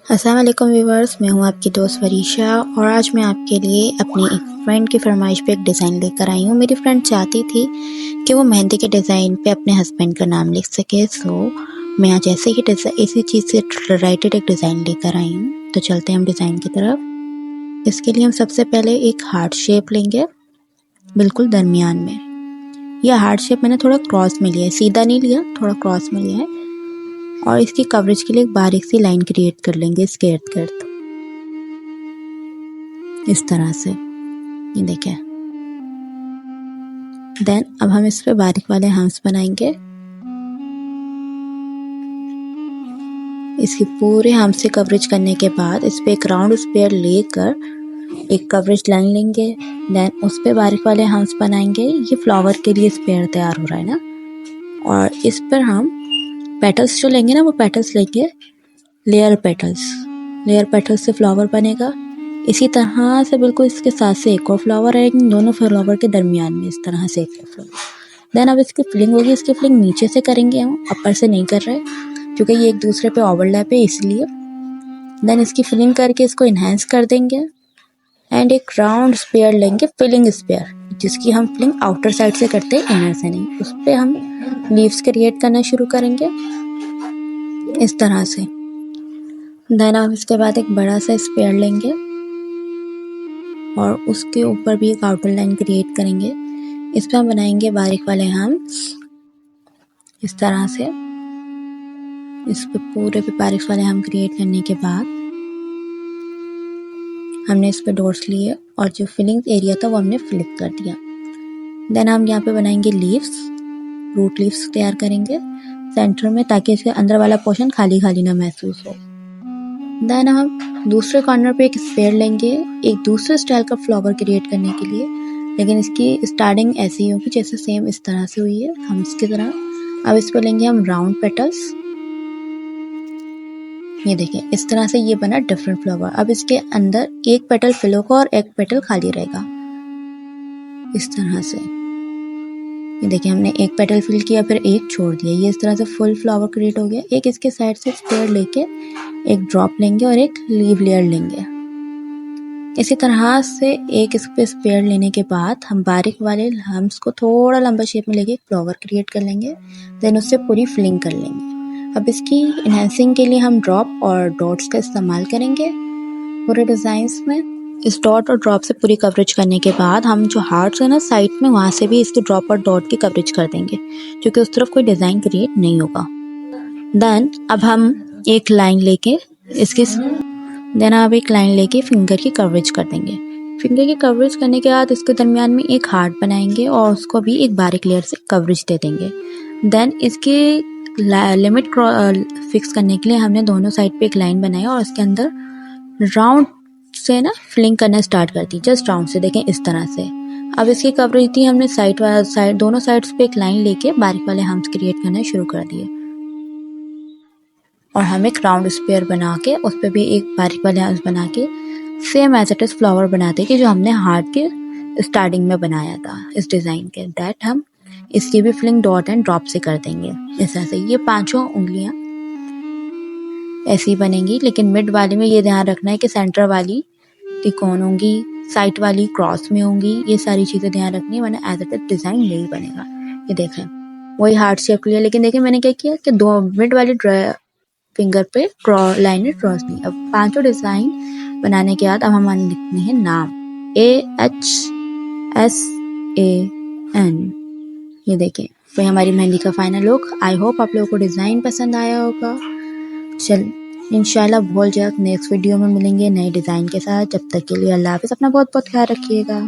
अस्सलाम वालेकुम व्यूवर्स, मैं हूं आपकी दोस्त वरीशा और आज मैं आपके लिए अपनी एक फ्रेंड की फरमाइश पे एक डिज़ाइन लेकर आई हूं। मेरी फ्रेंड चाहती थी कि वो मेहंदी के डिज़ाइन पे अपने हस्बैंड का नाम लिख सके, सो मैं आज ऐसे ही इसी चीज़ से रिलेटेड एक डिज़ाइन लेकर आई हूं। तो चलते हैं हम डिज़ाइन की तरफ। इसके लिए हम सबसे पहले एक हार्ट शेप लेंगे, बिल्कुल दरमियान में। यह हार्ट शेप मैंने थोड़ा क्रॉस में लिया है, सीधा नहीं लिया, थोड़ा क्रॉस में लिया है। और इसकी कवरेज के लिए एक बारीक सी लाइन क्रिएट कर लेंगे इसके इर्द गिर्द, इस तरह से। ये देखें। देन अब हम इस पे बारीक वाले हम्स बनाएंगे। इसकी पूरे हम्स से कवरेज करने के बाद इस पे एक राउंड स्क्वायर लेकर एक कवरेज लाइन लेंगे। देन उस पे बारीक वाले हम्स बनाएंगे। ये फ्लावर के लिए स्क्वायर तैयार हो रहा है ना। और इस पर हम पेटल्स जो लेंगे ना, वो पेटल्स लेंगे लेयर पेटल्स से फ्लावर बनेगा। इसी तरह से बिल्कुल इसके साथ से एक और फ्लावर आएगी, दोनों फ्लावर के दरमियान में, इस तरह से एक फ्लावर। देन अब इसकी फिलिंग होगी। इसकी फिलिंग नीचे से करेंगे, हम ऊपर से नहीं कर रहे क्योंकि ये एक दूसरे पे ओवरलैप है, इसलिए। देन इसकी फिलिंग करके इसको इन्हेंस कर देंगे एंड एक राउंड स्पेयर लेंगे, फिलिंग स्पेयर, जिसकी हम फिलिंग आउटर साइड से करते हैं, इनर से नहीं। उस पर हम लीव्स क्रिएट करना शुरू करेंगे इस तरह से। देन आप इसके बाद एक बड़ा सा स्पेयर लेंगे और उसके ऊपर भी एक आउटर लाइन क्रिएट करेंगे। इस पर हम बनाएंगे बारीक वाले हम्स, इस तरह से। इस पे पूरे पे बारीक वाले हम क्रिएट करने के बाद हमने इस पे डॉट्स लिए और जो फिलिंग एरिया था वो हमने फिलिप कर दिया। देन हम यहाँ पे बनाएंगे लीव्स, रूट लीव्स तैयार करेंगे सेंटर में, ताकि इसके अंदर वाला पोर्शन खाली खाली ना महसूस हो। देन हम दूसरे कॉर्नर पे एक स्पेयर लेंगे एक दूसरे स्टाइल का फ्लावर क्रिएट करने के लिए, लेकिन इसकी स्टार्टिंग ऐसी ही होगी जैसे सेम इस तरह से हुई है, हम इसकी तरह। अब इस पे लेंगे हम राउंड पेटल्स। ये देखें, इस तरह से ये बना डिफरेंट फ्लावर। अब इसके अंदर एक पेटल फिल होगा और एक पेटल खाली रहेगा, इस तरह से। ये देखिए, हमने एक पेटल फिल किया फिर एक छोड़ दिया, ये इस तरह से फुल फ्लावर क्रिएट हो गया। एक इसके साइड से स्पेयर लेके एक ड्रॉप लेंगे और एक लीव लेयर लेंगे। इसी तरह से एक इस पे स्पेयर लेने के बाद हम बारीक वाले हम्स को थोड़ा लंबा शेप में लेके एक फ्लावर क्रिएट कर लेंगे। देन उससे पूरी फिलिंग कर लेंगे। अब इसकी इन्हेंसिंग के लिए हम ड्रॉप और डॉट्स का इस्तेमाल करेंगे पूरे डिजाइन्स में। इस डॉट और ड्रॉप से पूरी कवरेज करने के बाद हम जो हार्ट्स है ना साइड में, वहां से भी इसके ड्रॉप और डॉट की कवरेज कर देंगे, क्योंकि उस तरफ कोई डिजाइन क्रिएट नहीं होगा। देन अब हम एक लाइन लेके फिंगर की कवरेज कर देंगे। फिंगर की कवरेज करने के बाद इसके दरमियान में एक हार्ट बनाएंगे और उसको भी एक बारीक लेयर से कवरेज दे देंगे। देन इसकी लिमिट फिक्स करने के लिए हमने दोनों साइड पे एक लाइन बनाया और उसके अंदर राउंड से ना फिलिंग करना स्टार्ट कर दी, जस्ट राउंड से। देखें, इस तरह से। अब इसकी कवरेज थी, हमने साइड दोनों साइड्स पे एक लाइन लेके बारीक वाले हम्स क्रिएट करना शुरू कर दिए और हम एक राउंड स्पेयर बना के उस पे भी एक बारीक वाले हम्स बना के same as it is flower बनाते कि जो हमने हार्ट के स्टार्टिंग में बनाया था इस डिजाइन के। दैट हम इसकी भी फिलिंग डॉट एंड ड्रॉप से कर देंगे इस तरह से। ये पांचों उंगलियां ऐसी बनेंगी, लेकिन मिड वाली में ये ध्यान रखना है कि सेंटर वाली त्रिकोण होंगी, साइड वाली क्रॉस में होंगी। ये सारी चीजें ध्यान रखनी है, वरना एज इट इज डिजाइन नहीं बनेगा। ये देखें, वही हार्ट शेप लिया, लेकिन देखिए मैंने क्या किया कि दो मिड वाली फिंगर पे लाइन में क्रॉस नहीं। अब पांचों डिजाइन बनाने के बाद अब हमारे लिखने हैं नाम, AHSAN। ये देखें, वही हमारी मेहंदी का फाइनल लुक। आई होप आप लोगों को डिजाइन पसंद आया होगा। चल इंशाल्लाह बहुत जल्द नेक्स्ट वीडियो में मिलेंगे नए डिजाइन के साथ। जब तक के लिए अल्लाह हाफिज़, अपना बहुत बहुत ख्याल रखिएगा।